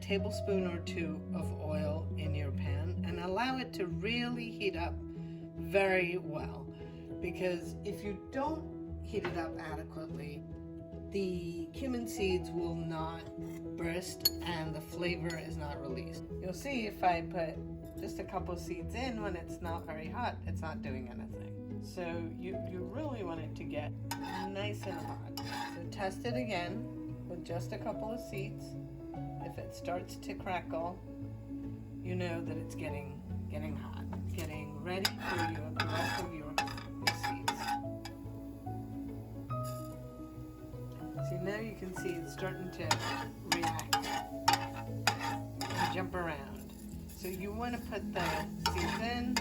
tablespoon or two of oil in your pan and allow it to really heat up very well, because if you don't heat it up adequately, the cumin seeds will not burst and the flavor is not released. You'll see if I put just a couple seeds in when it's not very hot, it's not doing anything. So you really want it to get nice and hot. So test it again with just a couple of seeds. If it starts to crackle, you know that it's getting hot, getting ready for the rest of your seeds. See, now you can see it's starting to react and jump around. So you want to put the seeds in,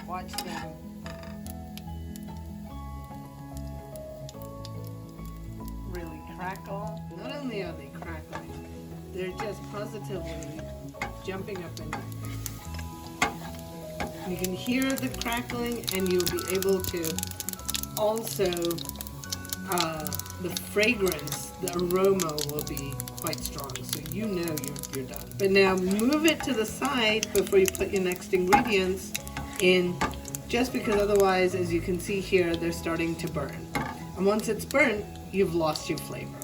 watch them really crackle. Not only are they crackling, they're just positively jumping up and down. You can hear the crackling, and you'll be able to also, the fragrance, the aroma will be quite strong, so you know you're done. But now move it to the side before you put your next ingredients in, just because otherwise, as you can see here, they're starting to burn. And once it's burnt, you've lost your flavor.